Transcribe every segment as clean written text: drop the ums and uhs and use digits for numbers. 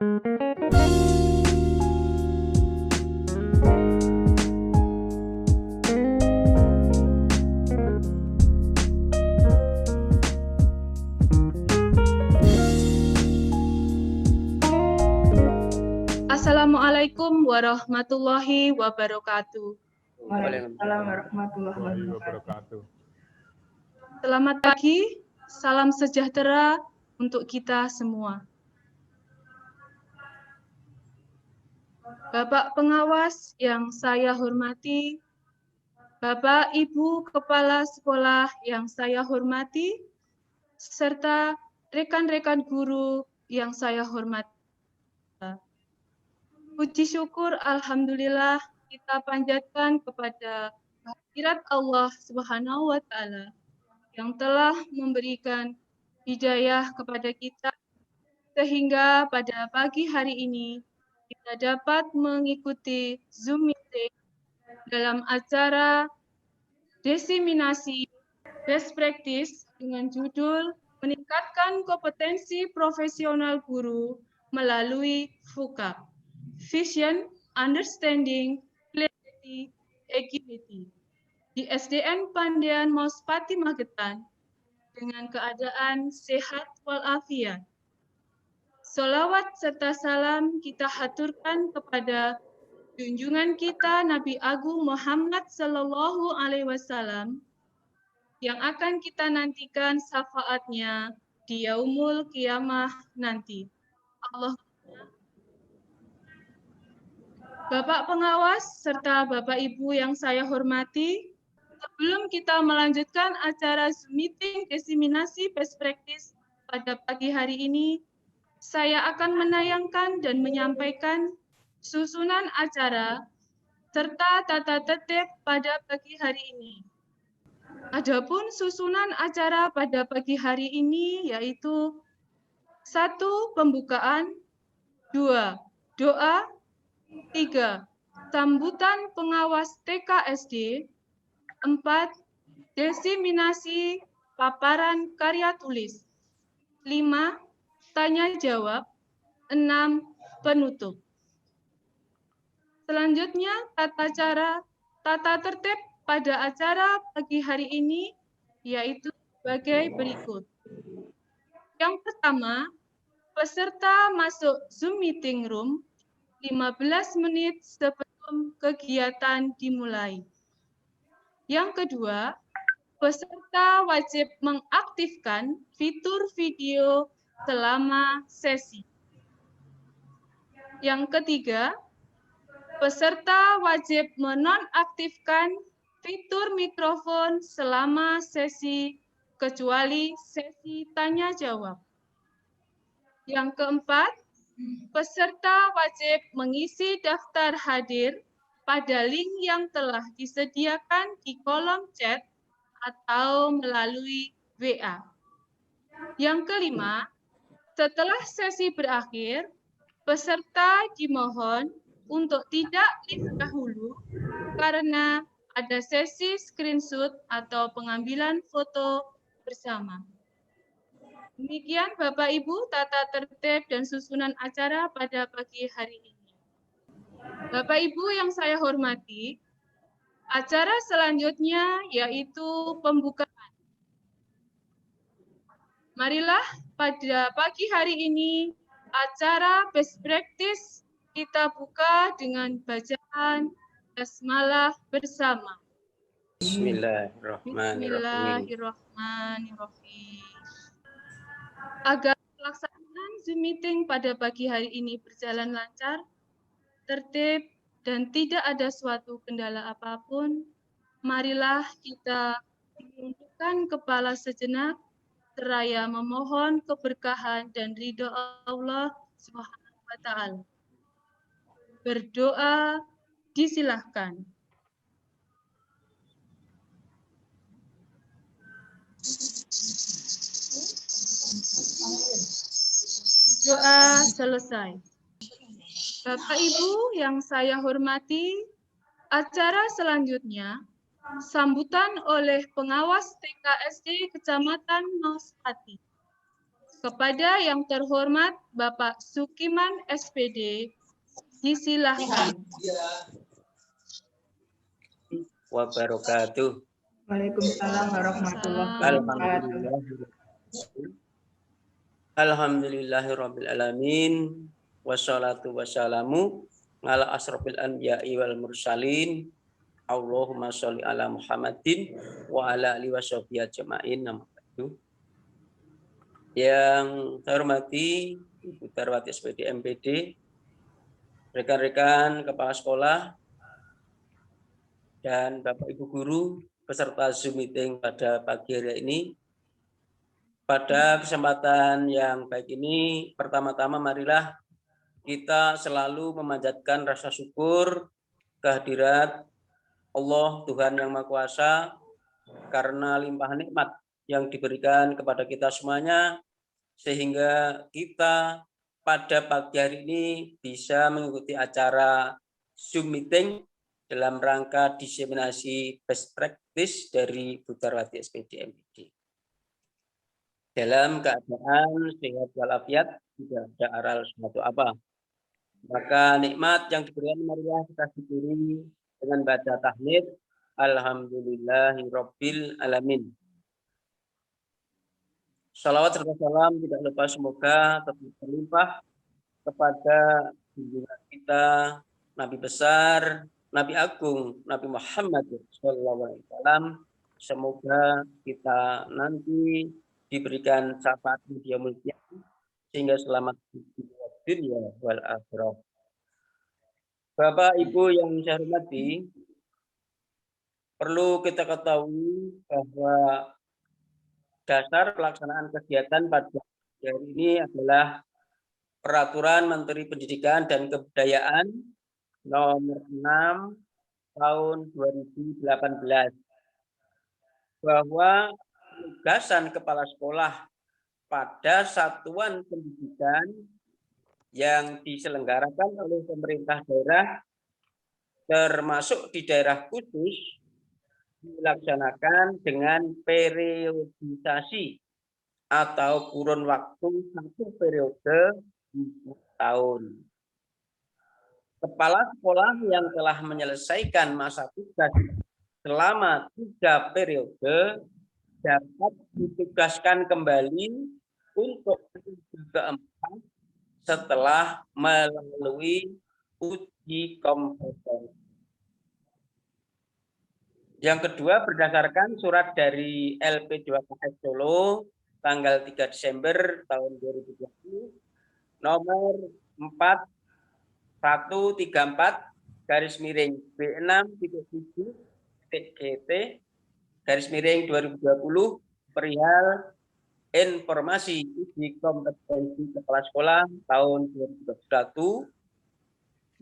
Assalamualaikum warahmatullahi wabarakatuh. Waalaikumsalam warahmatullahi wabarakatuh. Selamat pagi, salam sejahtera untuk kita semua. Bapak pengawas yang saya hormati, Bapak Ibu Kepala Sekolah yang saya hormati, serta rekan-rekan guru yang saya hormati. Puji syukur Alhamdulillah kita panjatkan kepada hadirat Allah Subhanahu wa Ta'ala yang telah memberikan hidayah kepada kita sehingga pada pagi hari ini kita dapat mengikuti Zoom meeting dalam acara diseminasi best practice dengan judul meningkatkan kompetensi profesional guru melalui VUCA. Vision, Understanding, Clarity, Agility di SDN Pandian Mospati Magetan dengan keadaan sehat walafiat. Sholawat serta salam kita haturkan kepada junjungan kita Nabi Agung Muhammad Sallallahu Alaihi Wasallam yang akan kita nantikan syafaatnya di yaumul qiyamah nanti. Allah. Bapak pengawas serta Bapak Ibu yang saya hormati, sebelum kita melanjutkan acara Zoom meeting diseminasi best practice pada pagi hari ini, saya akan menayangkan dan menyampaikan susunan acara serta tata tertib pada pagi hari ini. Adapun susunan acara pada pagi hari ini yaitu 1. Pembukaan, 2. Doa, 3. Sambutan pengawas TKSD, 4. Diseminasi paparan karya tulis, 5. Tanya jawab, 6. Penutup. Selanjutnya tata tertib pada acara pagi hari ini yaitu sebagai berikut. Yang pertama, peserta masuk Zoom meeting room 15 menit sebelum kegiatan dimulai. Yang kedua, peserta wajib mengaktifkan fitur video selama sesi. Yang ketiga, peserta wajib menonaktifkan fitur mikrofon selama sesi kecuali sesi tanya jawab. Yang keempat, peserta wajib mengisi daftar hadir pada link yang telah disediakan di kolom chat atau melalui WA. Yang kelima, setelah sesi berakhir, peserta dimohon untuk tidak live dahulu karena ada sesi screenshot atau pengambilan foto bersama. Demikian Bapak Ibu tata tertib dan susunan acara pada pagi hari ini. Bapak Ibu yang saya hormati, acara selanjutnya yaitu pembukaan. Marilah pada pagi hari ini acara best practice kita buka dengan bacaan basmalah bersama. Bismillahirrahmanirrahim. Agar pelaksanaan Zoom meeting pada pagi hari ini berjalan lancar, tertib, dan tidak ada suatu kendala apapun, marilah kita menundukkan kepala sejenak, seraya memohon keberkahan dan ridho Allah Subhanahu wa Ta'ala. Berdoa disilahkan. Doa selesai. Bapak Ibu yang saya hormati, acara selanjutnya sambutan oleh pengawas TKSD Kecamatan Mospati. Kepada yang terhormat Bapak Sukiman SPD, disilahkan. Wabarakatuh. Waalaikumsalam warahmatullahi wabarakatuh. Alhamdulillahirabbil alamin wassalatu wassalamu ala asrofil anbiya'i wal mursalin. Allahumma sholli ala Muhammadin wa ala alihi washabihi ajmain. Yang saya hormati Ibu Darwati SPD MPD, rekan-rekan kepala sekolah, dan Bapak Ibu guru peserta Zoom meeting pada pagi hari ini. Pada kesempatan yang baik ini, pertama-tama marilah kita selalu memanjatkan rasa syukur kehadirat Allah Tuhan Yang Maha Kuasa karena limpahan nikmat yang diberikan kepada kita semuanya, sehingga kita pada pagi hari ini bisa mengikuti acara Zoom meeting dalam rangka diseminasi best practice dari Bu Darwati SPD MPD. Dalam keadaan sehat walafiat, tidak ada aral suatu apa. Maka nikmat yang diberikan marilah kita syukuri dengan baca tahmid Alhamdulillahirabbil alamin. Salawat serta salam tidak lupa semoga tetap terlimpah kepada junjungan kita Nabi besar, Nabi agung, Nabi Muhammad SAW. Semoga kita nanti diberikan syafaat dia mulia sehingga selamat di dunia wal akhirah. Bapak Ibu yang saya hormati, perlu kita ketahui bahwa dasar pelaksanaan kegiatan pada hari ini adalah Peraturan Menteri Pendidikan dan Kebudayaan Nomor 6 Tahun 2018 bahwa penugasan kepala sekolah pada satuan pendidikan yang diselenggarakan oleh pemerintah daerah termasuk di daerah khusus dilaksanakan dengan periodisasi atau kurun waktu 1 periode 10 tahun. Kepala sekolah yang telah menyelesaikan masa tugas selama 3 periode dapat ditugaskan kembali untuk periode keempat setelah melalui uji kompetensi. Yang kedua, berdasarkan surat dari LP2KS Solo tanggal 3 Desember tahun 2020 nomor 4134 B6.7.GT/2020 perihal informasi uji kompetensi kepala sekolah tahun 2021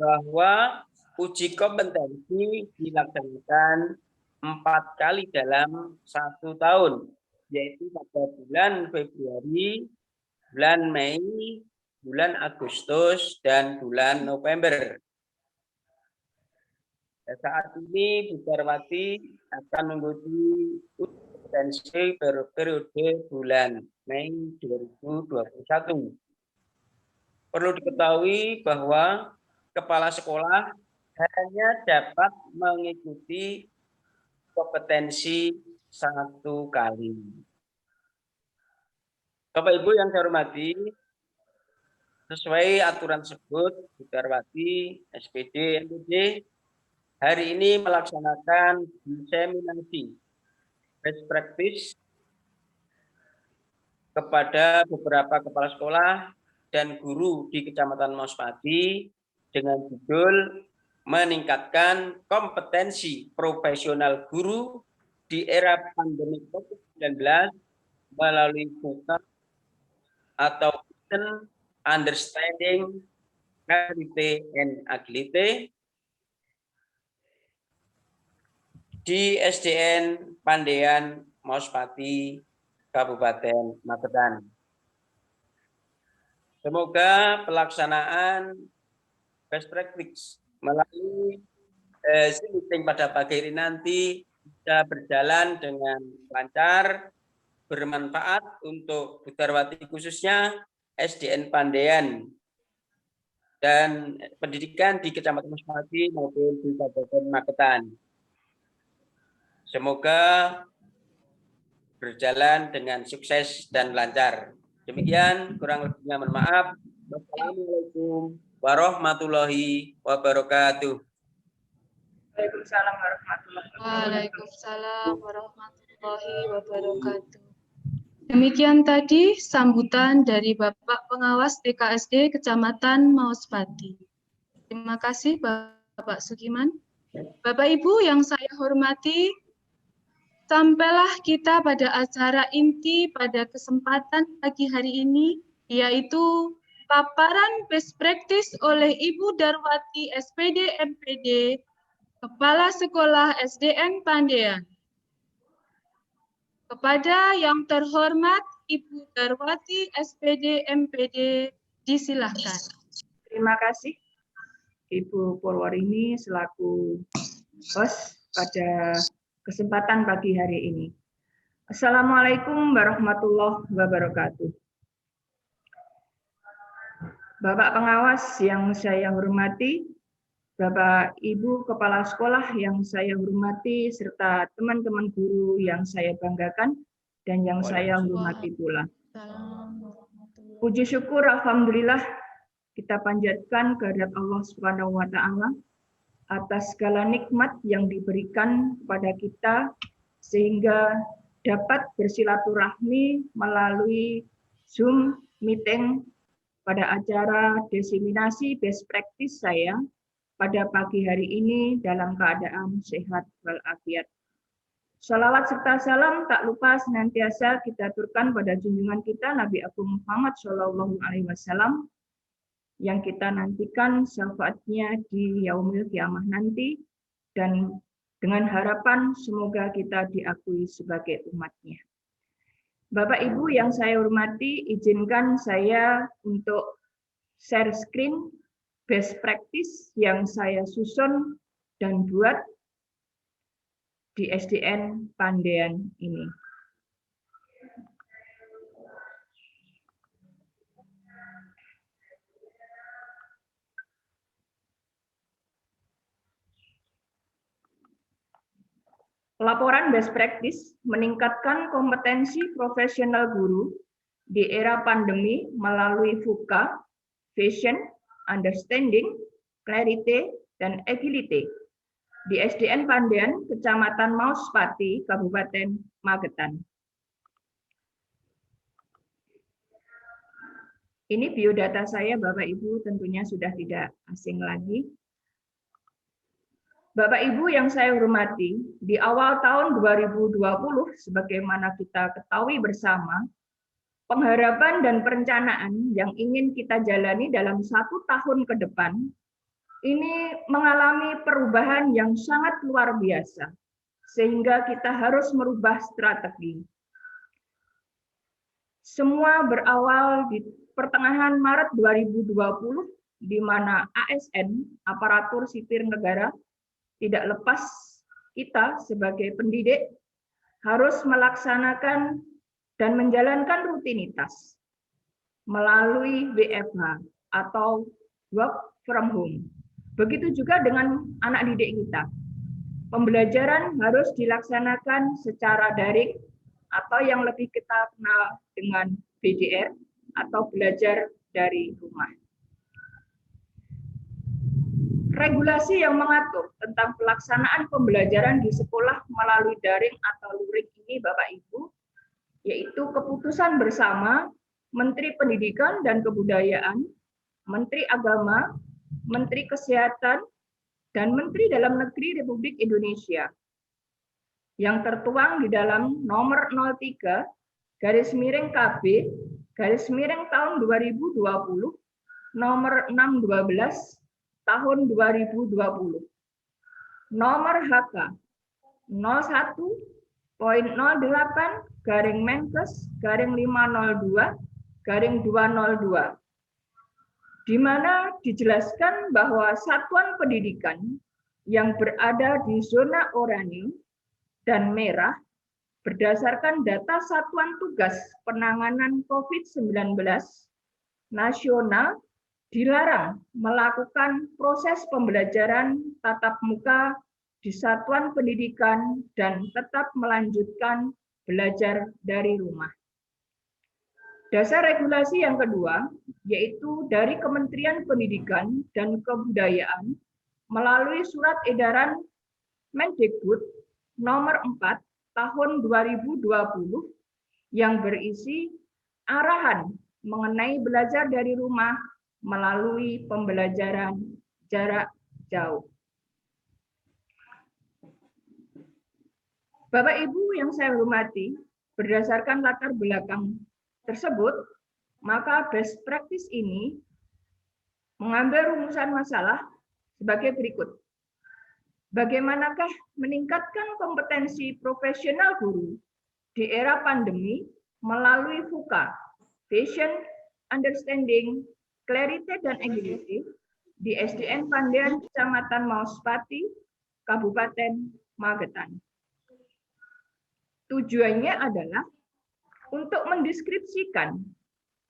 bahwa uji kompetensi dilaksanakan 4 kali dalam 1 tahun, yaitu pada bulan Februari, bulan Mei, bulan Agustus, dan bulan November. Saat ini Bu Darwati akan mengikuti uji kompetensi periode bulan Mei 2021. Perlu diketahui bahwa kepala sekolah hanya dapat mengikuti kompetensi 1 kali. Bapak Ibu yang saya hormati, sesuai aturan tersebut, Bu Darwati SPD MPD hari ini melaksanakan diseminasi best practice kepada beberapa kepala sekolah dan guru di Kecamatan Mospati dengan judul meningkatkan kompetensi profesional guru di era pandemi COVID-19 melalui buku atau Understanding Creativity and Agility di SDN Pandean Mospati Kabupaten Magetan. Semoga pelaksanaan best practice melalui Zoom meeting pada pagi hari nanti bisa berjalan dengan lancar, bermanfaat untuk Budarwati khususnya SDN Pandean dan pendidikan di Kecamatan Masmati maupun di Kabupaten Magetan. Semoga berjalan dengan sukses dan lancar. Demikian, kurang lebihnya mohon maaf. Wassalamualaikum warahmatullahi wabarakatuh. Waalaikumsalam warahmatullahi wabarakatuh. Waalaikumsalam warahmatullahi wabarakatuh. Demikian tadi sambutan dari Bapak Pengawas TKSD Kecamatan Mauspati. Terima kasih Bapak Sugiman. Bapak Ibu yang saya hormati, sampailah kita pada acara inti pada kesempatan pagi hari ini, yaitu paparan best practice oleh Ibu Darwati SPD MPD, Kepala Sekolah SDN Pandean. Kepada yang terhormat Ibu Darwati SPD MPD, disilahkan. Terima kasih Ibu Purwarini selaku host pada kesempatan pagi hari ini. Assalamualaikum warahmatullahi wabarakatuh. Bapak Pengawas yang saya hormati, Bapak Ibu Kepala Sekolah yang saya hormati, serta teman-teman guru yang saya banggakan dan yang saya hormati pula. Puji syukur Alhamdulillah kita panjatkan kehadirat Allah Subhanahu wa Ta'ala atas segala nikmat yang diberikan kepada kita sehingga dapat bersilaturahmi melalui Zoom meeting pada acara diseminasi best practice saya pada pagi hari ini dalam keadaan sehat walafiat. Salawat serta salam tak lupa senantiasa kita aturkan pada junjungan kita Nabi Agung Muhammad SAW yang kita nantikan syafaatnya di yaumil kiamah nanti, dan dengan harapan semoga kita diakui sebagai umatnya. Bapak Ibu yang saya hormati, izinkan saya untuk share screen best practice yang saya susun dan buat di SDN Pandean ini. Laporan best practice meningkatkan kompetensi profesional guru di era pandemi melalui VUCA, Vision, Understanding, Clarity, dan Agility di SDN Pandean, Kecamatan Mauspati, Kabupaten Magetan. Ini biodata saya, Bapak Ibu, tentunya sudah tidak asing lagi. Bapak Ibu yang saya hormati, di awal tahun 2020, sebagaimana kita ketahui bersama, pengharapan dan perencanaan yang ingin kita jalani dalam 1 tahun ke depan, ini mengalami perubahan yang sangat luar biasa, sehingga kita harus merubah strategi. Semua berawal di pertengahan Maret 2020, di mana ASN, aparatur sipil negara, tidak lepas kita sebagai pendidik harus melaksanakan dan menjalankan rutinitas melalui WFH atau work from home. Begitu juga dengan anak didik kita. Pembelajaran harus dilaksanakan secara daring atau yang lebih kita kenal dengan BDR atau belajar dari rumah. Regulasi yang mengatur tentang pelaksanaan pembelajaran di sekolah melalui daring atau luring ini, Bapak Ibu, yaitu keputusan bersama Menteri Pendidikan dan Kebudayaan, Menteri Agama, Menteri Kesehatan, dan Menteri Dalam Negeri Republik Indonesia, yang tertuang di dalam nomor 03/KB/tahun 2020, nomor 612 tahun 2020, nomor HK 01.08/Menkes/502/202, di mana dijelaskan bahwa satuan pendidikan yang berada di zona oranye dan merah berdasarkan data Satuan Tugas Penanganan COVID-19 nasional, dilarang melakukan proses pembelajaran tatap muka di satuan pendidikan dan tetap melanjutkan belajar dari rumah. Dasar regulasi yang kedua, yaitu dari Kementerian Pendidikan dan Kebudayaan melalui Surat Edaran Mendikbud nomor 4 tahun 2020 yang berisi arahan mengenai belajar dari rumah melalui pembelajaran jarak jauh. Bapak Ibu yang saya hormati, berdasarkan latar belakang tersebut, maka best practice ini mengambil rumusan masalah sebagai berikut. Bagaimanakah meningkatkan kompetensi profesional guru di era pandemi melalui VUCA, Vision, Understanding, Clarity, dan Agility di SDN Pandean, Kecamatan Mauspati, Kabupaten Magetan. Tujuannya adalah untuk mendeskripsikan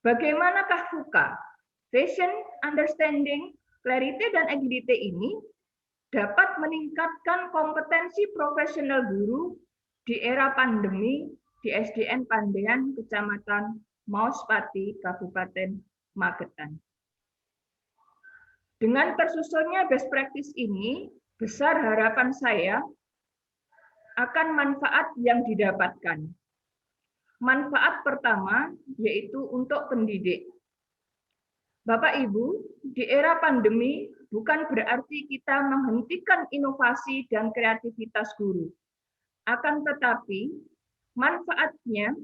bagaimanakah VUCA, Vision, Understanding, Clarity, dan Agility ini dapat meningkatkan kompetensi profesional guru di era pandemi di SDN Pandean, Kecamatan Mauspati, Kabupaten Magetan. Dengan tersusunnya best practice ini, besar harapan saya akan manfaat yang didapatkan. Manfaat pertama yaitu untuk pendidik. Bapak Ibu, di era pandemi bukan berarti kita menghentikan inovasi dan kreativitas guru. Akan tetapi, manfaatnya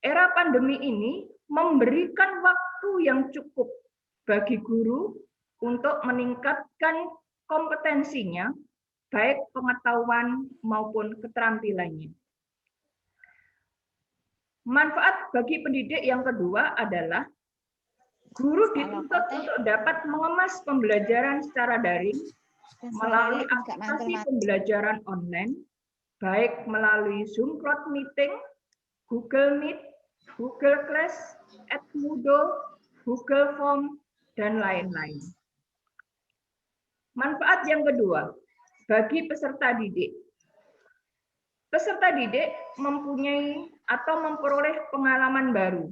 era pandemi ini memberikan waktu yang cukup bagi guru untuk meningkatkan kompetensinya, baik pengetahuan maupun keterampilannya. Manfaat bagi pendidik yang kedua adalah guru dituntut untuk dapat mengemas pembelajaran secara daring melalui aplikasi pembelajaran online, baik melalui Zoom Cloud Meeting, Google Meet, Google Class, Edmodo, Google Form, dan lain-lain. Manfaat yang kedua, bagi peserta didik. Peserta didik mempunyai atau memperoleh pengalaman baru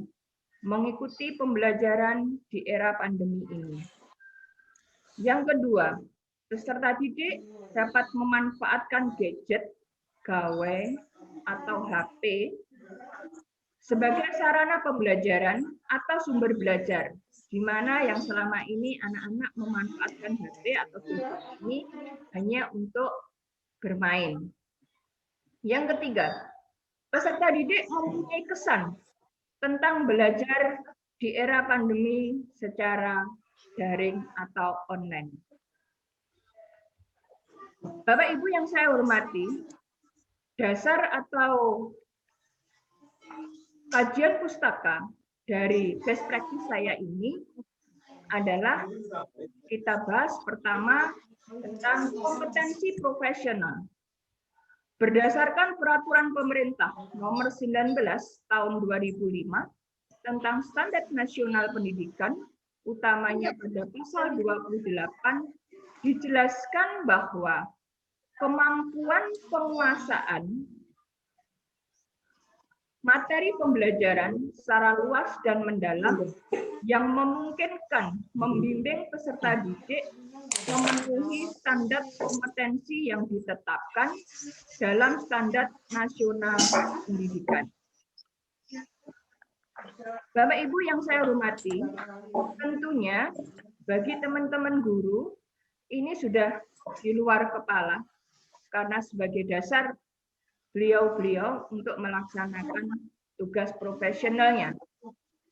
mengikuti pembelajaran di era pandemi ini. Yang kedua, peserta didik dapat memanfaatkan gadget, gawai, atau HP sebagai sarana pembelajaran atau sumber belajar, di mana yang selama ini anak-anak memanfaatkan HP atau gadget ini hanya untuk bermain. Yang ketiga, peserta didik mempunyai kesan tentang belajar di era pandemi secara daring atau online. Bapak Ibu yang saya hormati, dasar atau kajian pustaka dari best practice saya ini adalah kita bahas pertama tentang kompetensi profesional. Berdasarkan peraturan pemerintah nomor 19 tahun 2005 tentang Standar Nasional Pendidikan, utamanya pada pasal 28, dijelaskan bahwa kemampuan penguasaan materi pembelajaran secara luas dan mendalam yang memungkinkan membimbing peserta didik memenuhi standar kompetensi yang ditetapkan dalam Standar Nasional Pendidikan. Bapak Ibu yang saya hormati, tentunya bagi teman-teman guru ini sudah di luar kepala karena sebagai dasar beliau-beliau untuk melaksanakan tugas profesionalnya.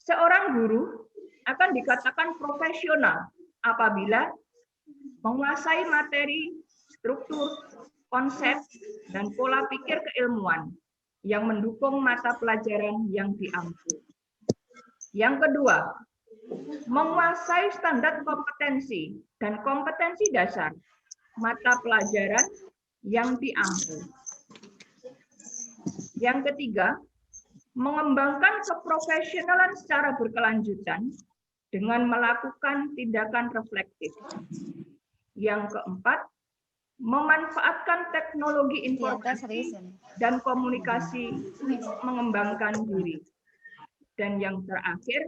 Seorang guru akan dikatakan profesional apabila menguasai materi, struktur, konsep, dan pola pikir keilmuan yang mendukung mata pelajaran yang diampu. Yang kedua, menguasai standar kompetensi dan kompetensi dasar mata pelajaran yang diampu. Yang ketiga, mengembangkan keprofesionalan secara berkelanjutan dengan melakukan tindakan reflektif. Yang keempat, memanfaatkan teknologi informasi dan komunikasi untuk mengembangkan diri. Dan yang terakhir,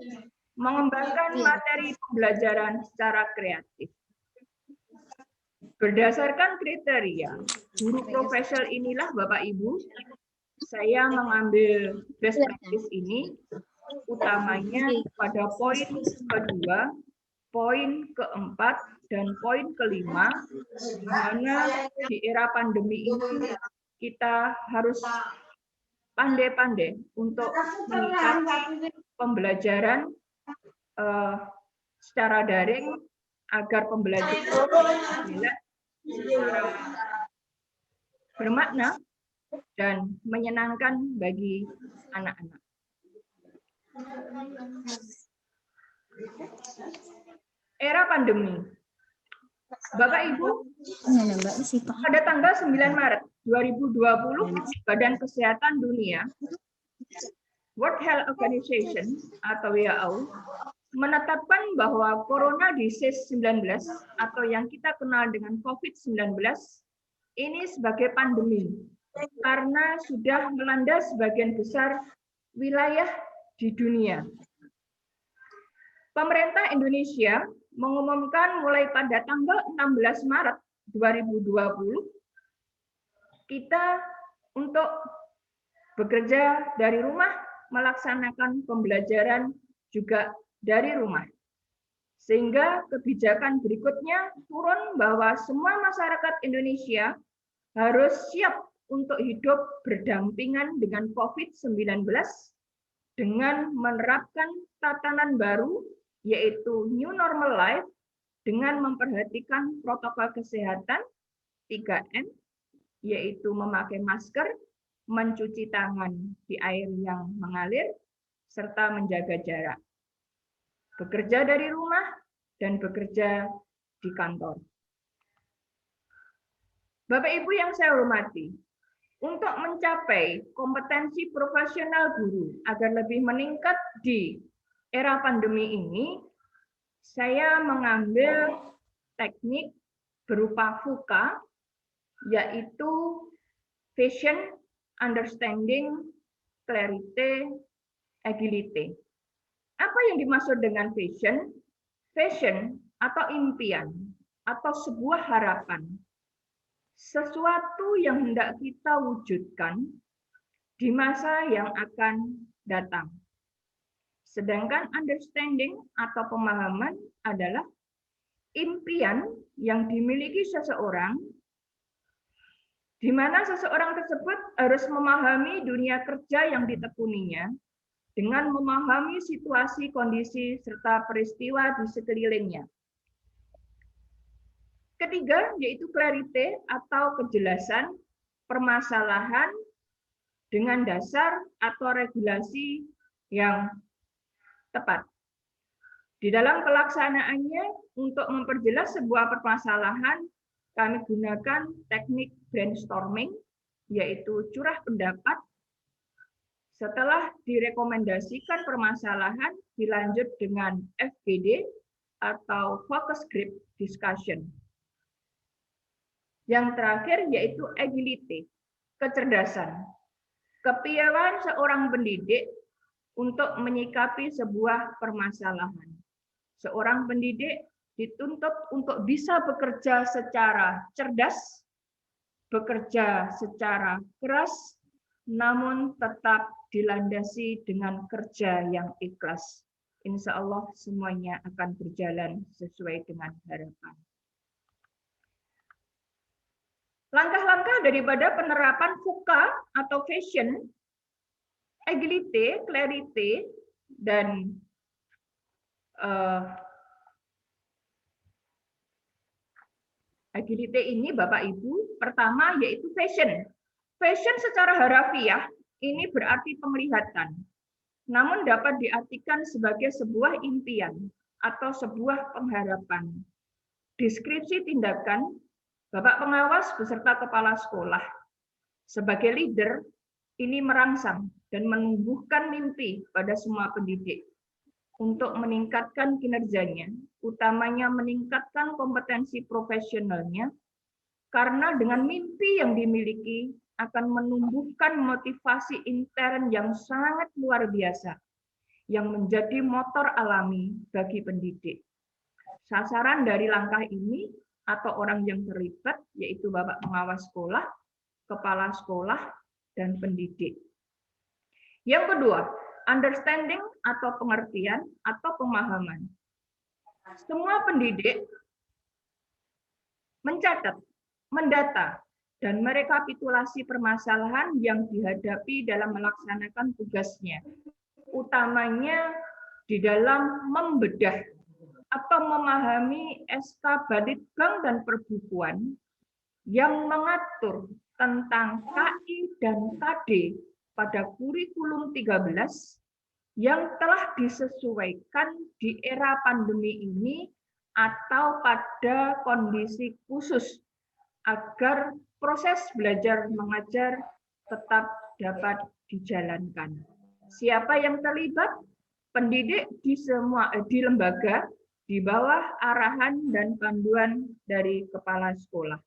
mengembangkan materi pembelajaran secara kreatif. Berdasarkan kriteria guru profesional inilah Bapak Ibu, saya mengambil best practice ini utamanya pada poin kedua, poin keempat, dan poin kelima, di mana di era pandemi ini kita harus pandai-pandai untuk menyikapi pembelajaran secara daring agar pembelajaran secara bermakna dan menyenangkan bagi anak-anak. Era pandemi. Bapak Ibu, pada tanggal 9 Maret 2020, Badan Kesehatan Dunia, World Health Organization atau WHO, menetapkan bahwa Corona Disease 19 atau yang kita kenal dengan COVID-19 ini sebagai pandemi karena sudah melanda sebagian besar wilayah di dunia. Pemerintah Indonesia mengumumkan mulai pada tanggal 16 Maret 2020 kita untuk bekerja dari rumah, melaksanakan pembelajaran juga dari rumah. Sehingga kebijakan berikutnya turun bahwa semua masyarakat Indonesia harus siap untuk hidup berdampingan dengan COVID-19 dengan menerapkan tatanan baru, yaitu New Normal Life, dengan memperhatikan protokol kesehatan 3M, yaitu memakai masker, mencuci tangan di air yang mengalir, serta menjaga jarak. Bekerja dari rumah dan bekerja di kantor. Bapak Ibu yang saya hormati, untuk mencapai kompetensi profesional guru agar lebih meningkat di era pandemi ini, saya mengambil teknik berupa VUCA, yaitu Vision, Understanding, Clarity, Agility. Apa yang dimaksud dengan vision? Vision atau impian atau sebuah harapan. Sesuatu yang hendak kita wujudkan di masa yang akan datang. Sedangkan understanding atau pemahaman adalah impian yang dimiliki seseorang, di mana seseorang tersebut harus memahami dunia kerja yang ditekuninya dengan memahami situasi, kondisi, serta peristiwa di sekelilingnya. Ketiga, yaitu clarity atau kejelasan permasalahan dengan dasar atau regulasi yang tepat. Di dalam pelaksanaannya, untuk memperjelas sebuah permasalahan, kami gunakan teknik brainstorming, yaitu curah pendapat. Setelah direkomendasikan permasalahan, dilanjut dengan FGD atau Focus Group Discussion. Yang terakhir yaitu agility, kecerdasan, kepiawaian seorang pendidik untuk menyikapi sebuah permasalahan. Seorang pendidik dituntut untuk bisa bekerja secara cerdas, bekerja secara keras, namun tetap dilandasi dengan kerja yang ikhlas. Insya Allah semuanya akan berjalan sesuai dengan harapan. Langkah-langkah daripada penerapan VUCA atau Vision, Agility, Clarity, dan Agility ini Bapak Ibu, pertama yaitu Vision. Vision secara harafiah ini berarti penglihatan, namun dapat diartikan sebagai sebuah impian atau sebuah pengharapan. Deskripsi tindakan Bapak pengawas beserta kepala sekolah sebagai leader ini merangsang dan menumbuhkan mimpi pada semua pendidik untuk meningkatkan kinerjanya, utamanya meningkatkan kompetensi profesionalnya, karena dengan mimpi yang dimiliki akan menumbuhkan motivasi intern yang sangat luar biasa, yang menjadi motor alami bagi pendidik. Sasaran dari langkah ini atau orang yang terlibat yaitu Bapak Pengawas Sekolah, Kepala Sekolah, dan pendidik. Yang kedua, understanding atau pengertian atau pemahaman. Semua pendidik mencatat, mendata, dan merekapitulasi permasalahan yang dihadapi dalam melaksanakan tugasnya, utamanya di dalam membedah atau memahami SK Baditbang dan Perbukuan yang mengatur tentang KI dan KD pada kurikulum 13 yang telah disesuaikan di era pandemi ini atau pada kondisi khusus agar proses belajar mengajar tetap dapat dijalankan. Siapa yang terlibat? Pendidik di lembaga di bawah arahan dan panduan dari kepala sekolah.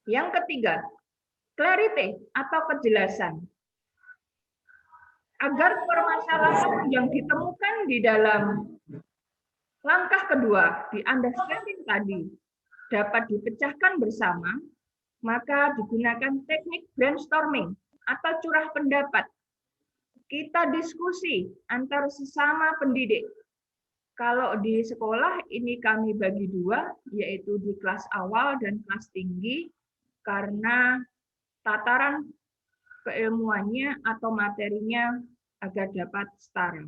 Yang ketiga, clarity atau kejelasan. Agar permasalahan yang ditemukan di dalam langkah kedua, di understanding tadi, dapat dipecahkan bersama, maka digunakan teknik brainstorming atau curah pendapat. Kita diskusi antar sesama pendidik. Kalau di sekolah ini kami bagi dua, yaitu di kelas awal dan kelas tinggi, karena tataran keilmuannya atau materinya agar dapat setara.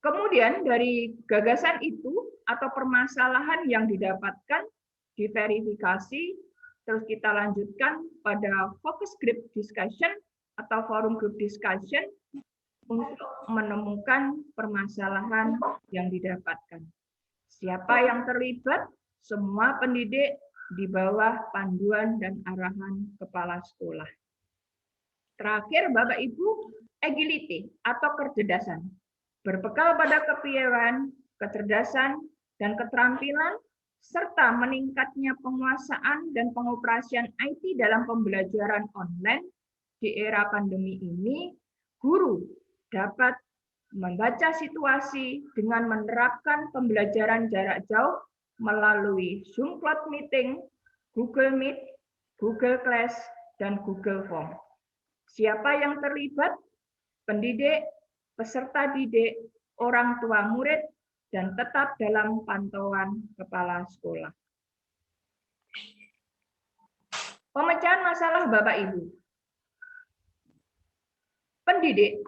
Kemudian dari gagasan itu atau permasalahan yang didapatkan diverifikasi, terus kita lanjutkan pada focus group discussion atau forum group discussion untuk menemukan permasalahan yang didapatkan. Siapa yang terlibat? Semua pendidik di bawah panduan dan arahan kepala sekolah. Terakhir, Bapak Ibu, agility atau kecerdasan. Berbekal pada kepiawaian, kecerdasan, dan keterampilan, serta meningkatnya penguasaan dan pengoperasian IT dalam pembelajaran online di era pandemi ini, guru dapat membaca situasi dengan menerapkan pembelajaran jarak jauh melalui Zoom Cloud Meeting, Google Meet, Google Class, dan Google Form. Siapa yang terlibat? Pendidik, peserta didik, orang tua murid, dan tetap dalam pantauan kepala sekolah. Pemecahan masalah Bapak Ibu. Pendidik,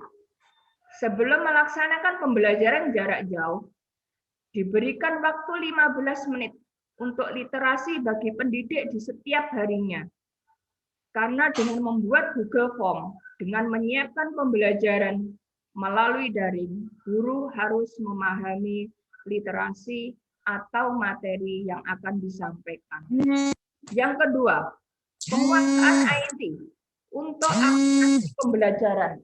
sebelum melaksanakan pembelajaran jarak jauh, diberikan waktu 15 menit untuk literasi bagi pendidik di setiap harinya. Karena dengan membuat Google Form, dengan menyiapkan pembelajaran melalui daring, guru harus memahami literasi atau materi yang akan disampaikan. Yang kedua, penguasaan IT untuk aplikasi pembelajaran.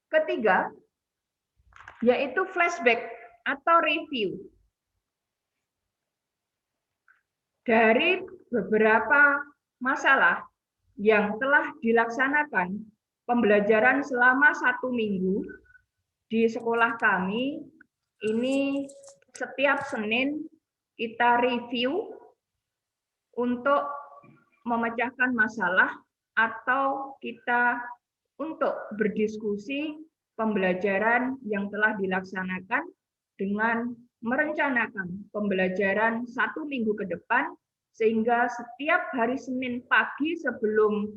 Ketiga, yaitu flashback atau review. Dari beberapa masalah yang telah dilaksanakan pembelajaran selama 1 minggu di sekolah kami, ini setiap Senin kita review untuk memecahkan masalah atau kita untuk berdiskusi pembelajaran yang telah dilaksanakan dengan merencanakan pembelajaran 1 minggu ke depan, sehingga setiap hari Senin pagi sebelum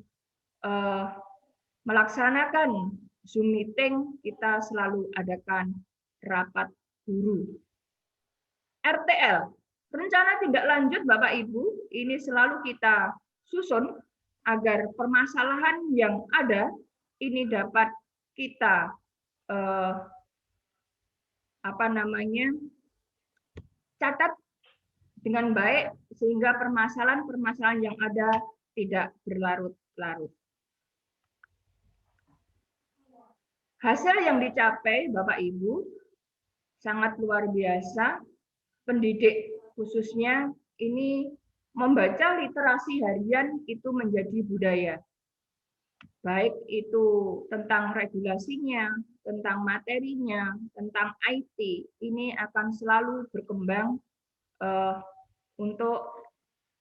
melaksanakan Zoom meeting, kita selalu adakan rapat guru. RTL, rencana tindak lanjut Bapak Ibu, ini selalu kita susun agar permasalahan yang ada ini dapat kita catat dengan baik sehingga permasalahan-permasalahan yang ada tidak berlarut-larut. Hasil yang dicapai Bapak Ibu sangat luar biasa. Pendidik khususnya ini membaca literasi harian itu menjadi budaya. Baik itu tentang regulasinya, tentang materinya, tentang IT, ini akan selalu berkembang untuk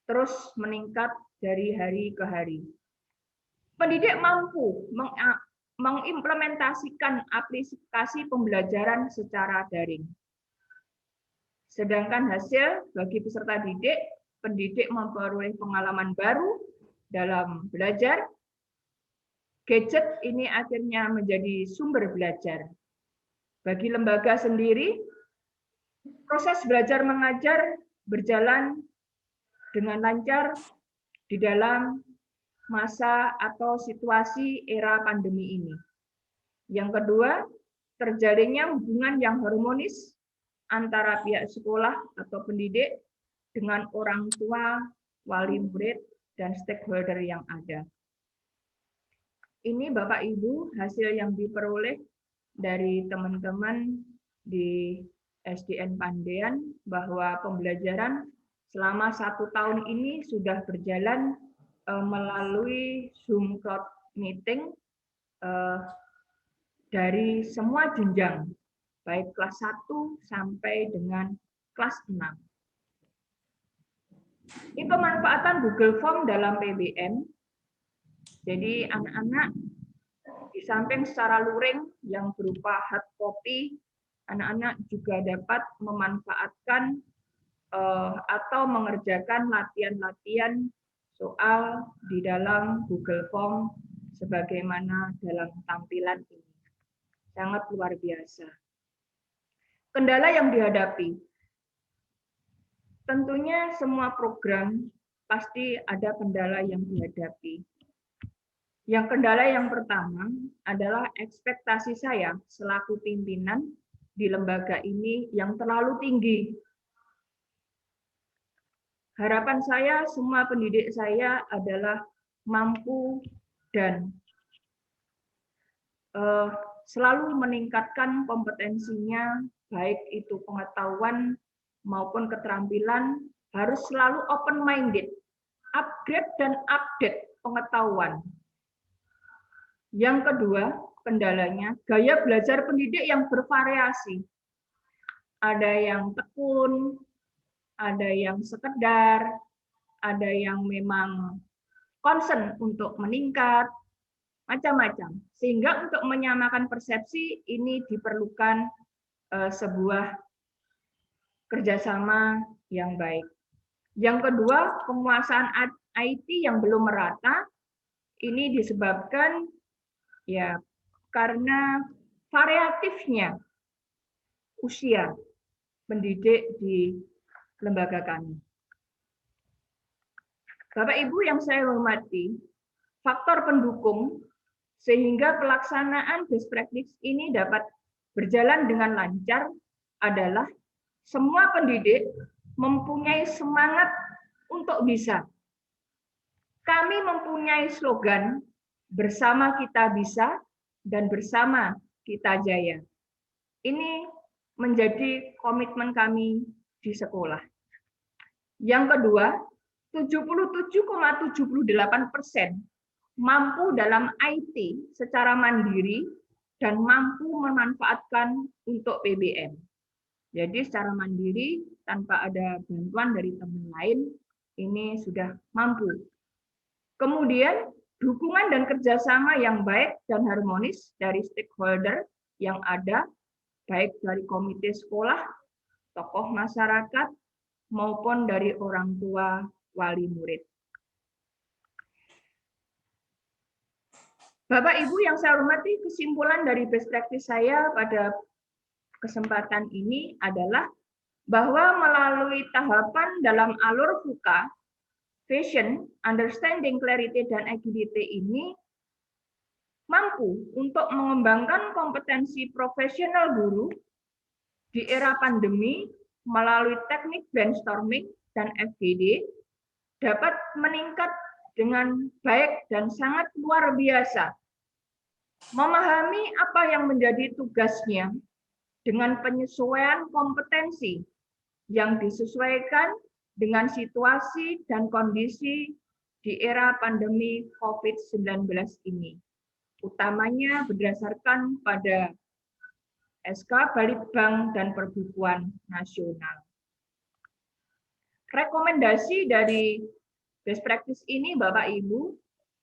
terus meningkat dari hari ke hari. Pendidik mampu mengimplementasikan aplikasi pembelajaran secara daring. Sedangkan hasil bagi peserta didik, pendidik memperoleh pengalaman baru dalam belajar. Gadget ini akhirnya menjadi sumber belajar. Bagi lembaga sendiri, proses belajar mengajar berjalan dengan lancar di dalam masa atau situasi era pandemi ini. Yang kedua, terjalinnya hubungan yang harmonis antara pihak sekolah atau pendidik dengan orang tua, wali murid, dan stakeholder yang ada. Ini Bapak Ibu hasil yang diperoleh dari teman-teman di SDN Pandean bahwa pembelajaran selama 1 tahun ini sudah berjalan melalui Zoom Cloud Meeting dari semua jenjang, baik kelas 1 sampai dengan kelas 6. Ini pemanfaatan Google Form dalam PBM. Jadi anak-anak di samping secara luring yang berupa hard copy, anak-anak juga dapat memanfaatkan atau mengerjakan latihan-latihan soal di dalam Google Form sebagaimana dalam tampilan ini. Sangat luar biasa. Kendala yang dihadapi. Tentunya semua program pasti ada kendala yang dihadapi. Yang kendala yang pertama adalah ekspektasi saya selaku pimpinan di lembaga ini yang terlalu tinggi. Harapan saya semua pendidik saya adalah mampu dan selalu meningkatkan kompetensinya, baik itu pengetahuan maupun keterampilan, harus selalu open-minded, upgrade dan update pengetahuan. Yang kedua, kendalanya, gaya belajar pendidik yang bervariasi. Ada yang tekun, ada yang sekedar, ada yang memang concern untuk meningkat, macam-macam. Sehingga untuk menyamakan persepsi, ini diperlukan sebuah kerjasama yang baik. Yang kedua, penguasaan IT yang belum merata, ini disebabkan ya karena variatifnya usia pendidik di lembaga kami. Bapak Ibu yang saya hormati, faktor pendukung sehingga pelaksanaan best practice ini dapat berjalan dengan lancar adalah semua pendidik mempunyai semangat untuk bisa. Kami mempunyai slogan bersama kita bisa dan bersama kita jaya. Ini menjadi komitmen kami di sekolah. Yang kedua, 77,78% mampu dalam IT secara mandiri dan mampu memanfaatkan untuk PBM. Jadi secara mandiri tanpa ada bantuan dari teman lain, ini sudah mampu. Kemudian dukungan dan kerjasama yang baik dan harmonis dari stakeholder yang ada, baik dari komite sekolah, tokoh masyarakat, maupun dari orang tua wali murid. Bapak Ibu yang saya hormati, kesimpulan dari best practice saya pada kesempatan ini adalah bahwa melalui tahapan dalam alur VUCA, Vision, Understanding, Clarity, dan Agility ini mampu untuk mengembangkan kompetensi profesional guru di era pandemi melalui teknik brainstorming, dan FGD dapat meningkat dengan baik dan sangat luar biasa. Memahami apa yang menjadi tugasnya dengan penyesuaian kompetensi yang disesuaikan dengan situasi dan kondisi di era pandemi COVID-19 ini, utamanya berdasarkan pada SK Balitbank dan Perbukuan Nasional. Rekomendasi dari best practice ini, Bapak Ibu,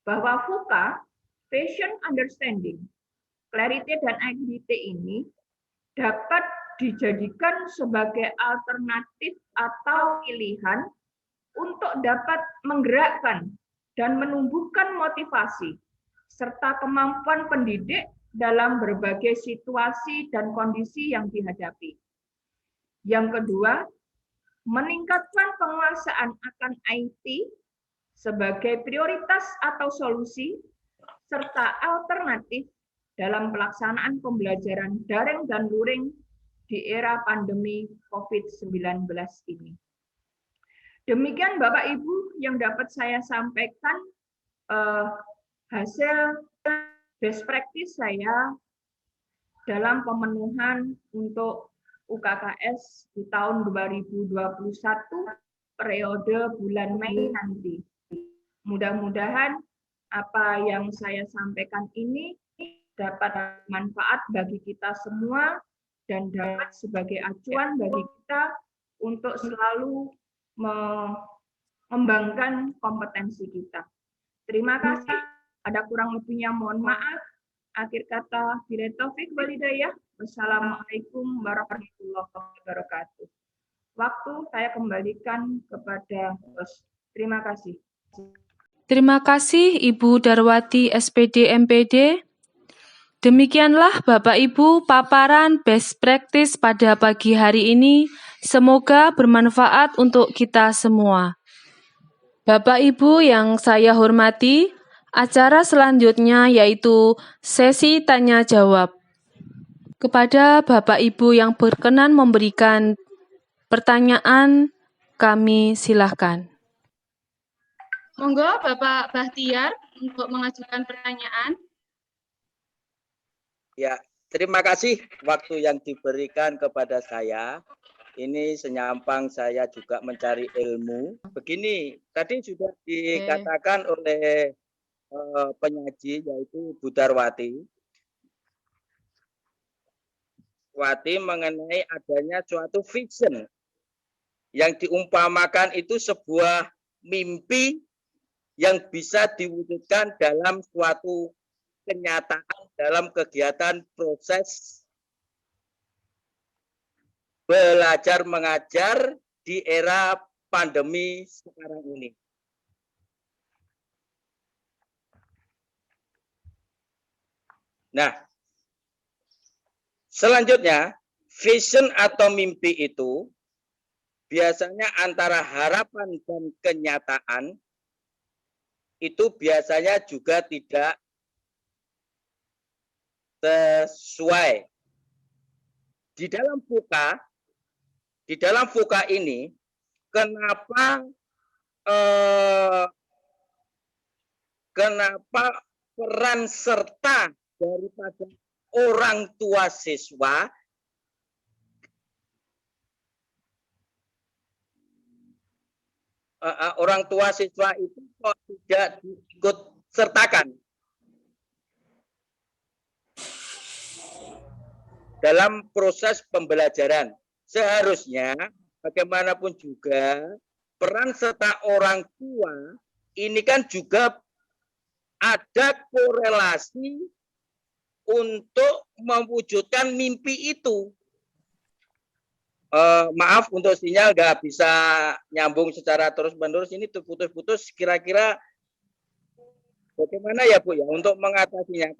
bahwa VUCA, Patient Understanding, Clarity dan Equity ini dapat dijadikan sebagai alternatif atau pilihan untuk dapat menggerakkan dan menumbuhkan motivasi serta kemampuan pendidik dalam berbagai situasi dan kondisi yang dihadapi. Yang kedua, meningkatkan penguasaan akan IT sebagai prioritas atau solusi serta alternatif dalam pelaksanaan pembelajaran daring dan luring di era pandemi COVID-19 ini. Demikian Bapak Ibu yang dapat saya sampaikan hasil best practice saya dalam pemenuhan untuk UKKS di tahun 2021 periode bulan Mei nanti. Mudah-mudahan apa yang saya sampaikan ini dapat manfaat bagi kita semua dan dapat sebagai acuan bagi kita untuk selalu mengembangkan kompetensi kita. Terima kasih. Ada kurang lebihnya mohon maaf. Akhir kata, billahi taufik wal hidayah. Wassalamualaikum warahmatullahi wabarakatuh. Waktu saya kembalikan kepada host. Terima kasih. Terima kasih Ibu Darwati SPD MPD. Demikianlah Bapak Ibu paparan best practice pada pagi hari ini. Semoga bermanfaat untuk kita semua. Bapak Ibu yang saya hormati, acara selanjutnya yaitu sesi tanya jawab. Kepada Bapak Ibu yang berkenan memberikan pertanyaan, kami silahkan. Monggo Bapak Bahtiar untuk mengajukan pertanyaan. Ya, terima kasih waktu yang diberikan kepada saya. Ini senyampang saya juga mencari ilmu. Begini, tadi sudah dikatakan oleh penyaji yaitu Bu Darwati. Mengenai adanya suatu vision yang diumpamakan itu sebuah mimpi yang bisa diwujudkan dalam suatu kenyataan dalam kegiatan proses belajar mengajar di era pandemi sekarang ini. Nah, selanjutnya, vision atau mimpi itu biasanya antara harapan dan kenyataan itu biasanya juga tidak sesuai. Di dalam VUCA ini, kenapa peran serta daripada orang tua siswa itu kok tidak diikut sertakan dalam proses pembelajaran. Seharusnya bagaimanapun juga peran serta orang tua ini kan juga ada korelasi untuk mewujudkan mimpi itu. Maaf untuk sinyal nggak bisa nyambung secara terus-menerus, ini terputus-putus. Kira-kira bagaimana ya Bu ya untuk mengatasinya?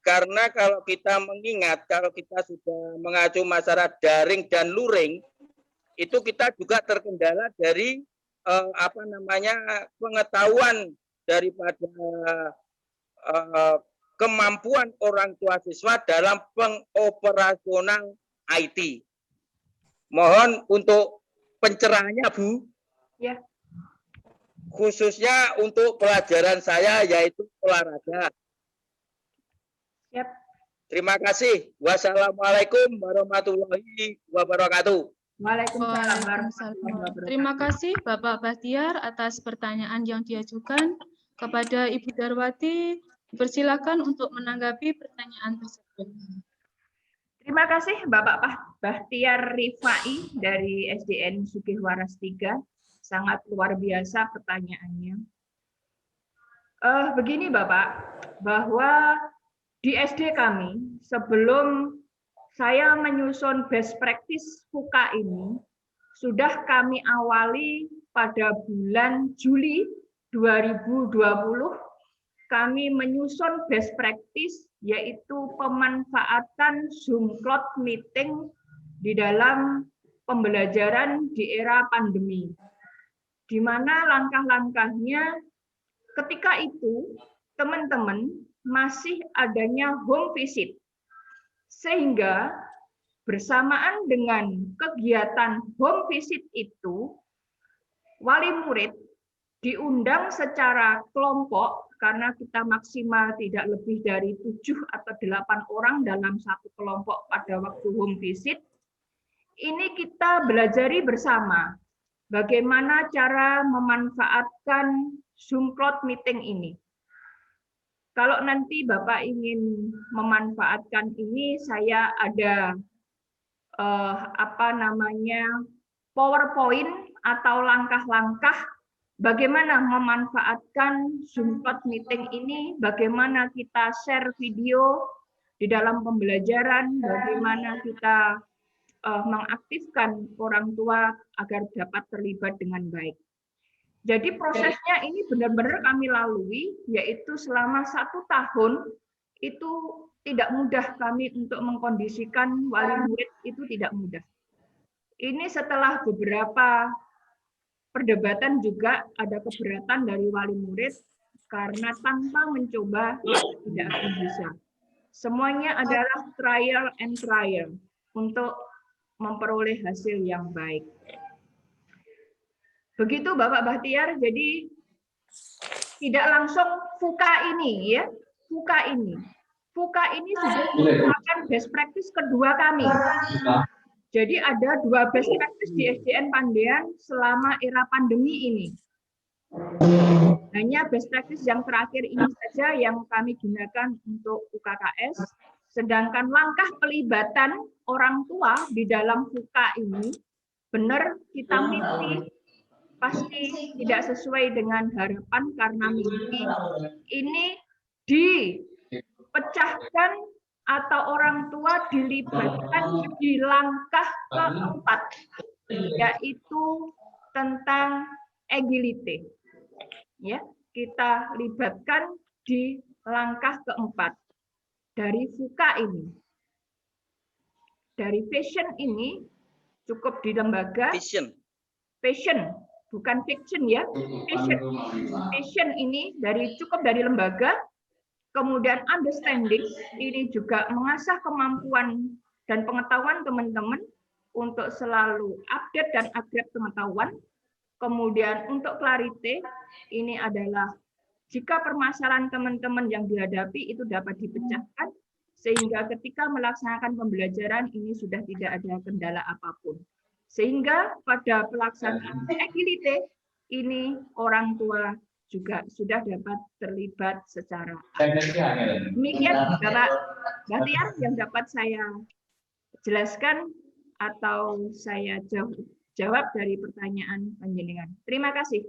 Karena kalau kita mengingat, kalau kita sudah mengacu masalah daring dan luring, itu kita juga terkendala dari pengetahuan daripada kemampuan orang tua siswa dalam pengoperasional IT. Mohon untuk pencerahannya, Bu. Ya. Khususnya untuk pelajaran saya yaitu olahraga. Siap. Terima kasih. Wassalamualaikum warahmatullahi wabarakatuh. Waalaikumsalam warahmatullahi Waalaikumsalam. wabarakatuh. Terima kasih Bapak Bahtiar atas pertanyaan yang diajukan kepada Ibu Darwati. Dipersilakan untuk menanggapi pertanyaan tersebut. Terima kasih Bapak Bahtiar Rifai dari SDN Sugihwaras 3. Sangat luar biasa pertanyaannya. Begini Bapak, bahwa di SD kami sebelum saya menyusun best practice FUKA ini sudah kami awali pada bulan Juli 2020. Kami menyusun best practice yaitu pemanfaatan Zoom Cloud Meeting di dalam pembelajaran di era pandemi. Di mana langkah-langkahnya ketika itu teman-teman masih adanya home visit. Sehingga bersamaan dengan kegiatan home visit itu, wali murid diundang secara kelompok karena kita maksimal tidak lebih dari 7 atau 8 orang dalam satu kelompok pada waktu home visit. Ini kita belajari bersama bagaimana cara memanfaatkan Zoom Cloud Meeting ini. Kalau nanti Bapak ingin memanfaatkan ini, saya ada PowerPoint atau langkah-langkah bagaimana memanfaatkan Zoom Cloud Meeting ini, bagaimana kita share video di dalam pembelajaran, bagaimana kita mengaktifkan orang tua agar dapat terlibat dengan baik. Jadi prosesnya ini benar-benar kami lalui, yaitu selama 1 tahun itu tidak mudah kami untuk mengkondisikan wali murid, itu tidak mudah. Ini setelah beberapa perdebatan juga ada keberatan dari wali murid karena tanpa mencoba tidak akan bisa. Semuanya adalah trial and trial untuk memperoleh hasil yang baik. Begitu Bapak Bahtiar, jadi tidak langsung FUKA ini ya. FUKA ini sudah merupakan best practice kedua kami. Jadi ada 2 best practice di SDN Pandean selama era pandemi ini. Hanya best practice yang terakhir ini saja yang kami gunakan untuk UKKS. Sedangkan langkah pelibatan orang tua di dalam FUKA ini benar kita mimpi pasti tidak sesuai dengan harapan karena mimpi ini dipecahkan atau orang tua dilibatkan di langkah keempat, yaitu tentang agility. Ya, kita libatkan di langkah keempat dari FUKA ini. Dari passion ini cukup di lembaga. Passion. Bukan fiction ya, passion ini cukup dari lembaga, kemudian understanding ini juga mengasah kemampuan dan pengetahuan teman-teman untuk selalu update dan upgrade pengetahuan. Kemudian untuk clarity ini adalah jika permasalahan teman-teman yang dihadapi itu dapat dipecahkan sehingga ketika melaksanakan pembelajaran ini sudah tidak ada kendala apapun. Sehingga pada pelaksanaan agility ini orang tua juga sudah dapat terlibat secara aktif. Demikian Bapak Bahtiar yang dapat saya jelaskan atau saya jawab dari pertanyaan panjenengan. Terima kasih.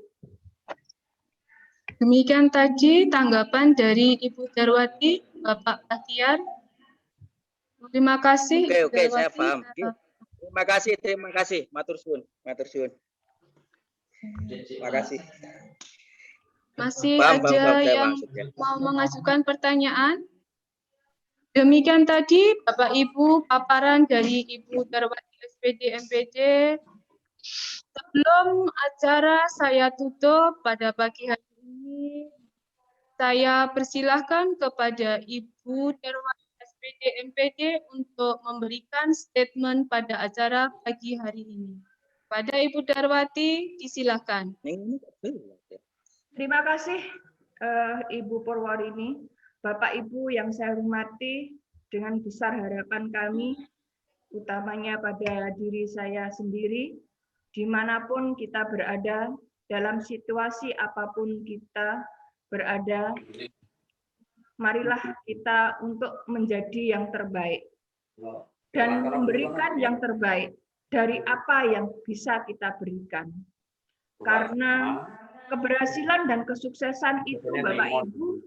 Demikian tadi tanggapan dari Ibu Darwati, Bapak Bahtiar. Terima kasih. Oke, saya paham. Terima kasih. Matur suwun. Terima kasih. Masih ada yang mau mengajukan pertanyaan? Demikian tadi Bapak Ibu paparan dari Ibu Darwati SPD MPD. Sebelum acara saya tutup pada pagi hari ini, Saya persilahkan kepada Ibu Darwati SPD MPD untuk memberikan statement pada acara pagi hari ini. Pada Ibu Darwati, disilakan. Terima kasih Ibu Purwarini. Bapak Ibu yang saya hormati, dengan besar harapan kami, utamanya pada diri saya sendiri, dimanapun kita berada, dalam situasi apapun kita berada, marilah kita untuk menjadi yang terbaik dan memberikan yang terbaik dari apa yang bisa kita berikan. Karena keberhasilan dan kesuksesan itu, Bapak Ibu,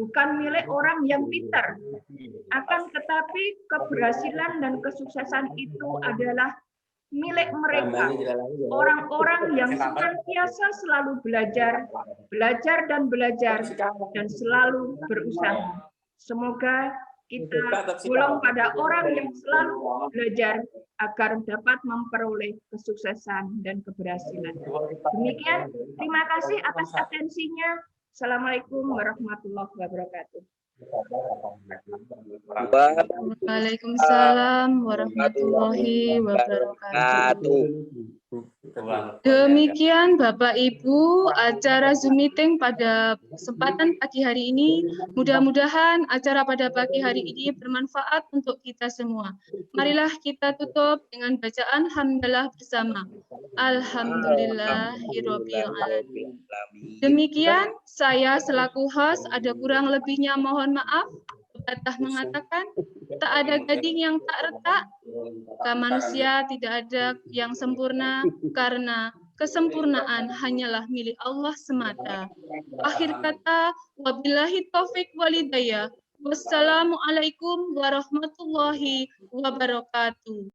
bukan milik orang yang pintar. Akan tetapi keberhasilan dan kesuksesan itu adalah milik mereka, orang-orang yang senantiasa selalu belajar, dan belajar, dan selalu berusaha. Semoga kita pulang pada orang yang selalu belajar agar dapat memperoleh kesuksesan dan keberhasilan. Demikian, terima kasih atas atensinya. Assalamualaikum warahmatullahi wabarakatuh. Waalaikumsalam warahmatullahi wabarakatuh. Demikian Bapak Ibu acara Zoom meeting pada kesempatan pagi hari ini. Mudah-mudahan acara pada pagi hari ini bermanfaat untuk kita semua. Marilah kita tutup dengan bacaan hamdalah bersama. Alhamdulillahirabbil alamin. Demikian saya selaku host, ada kurang lebihnya mohon maaf. Pepatah mengatakan, tak ada gading yang tak retak, manusia tidak ada yang sempurna, karena kesempurnaan hanyalah milik Allah semata. Akhir kata, wabillahi taufik walhidayah. Wassalamualaikum warahmatullahi wabarakatuh.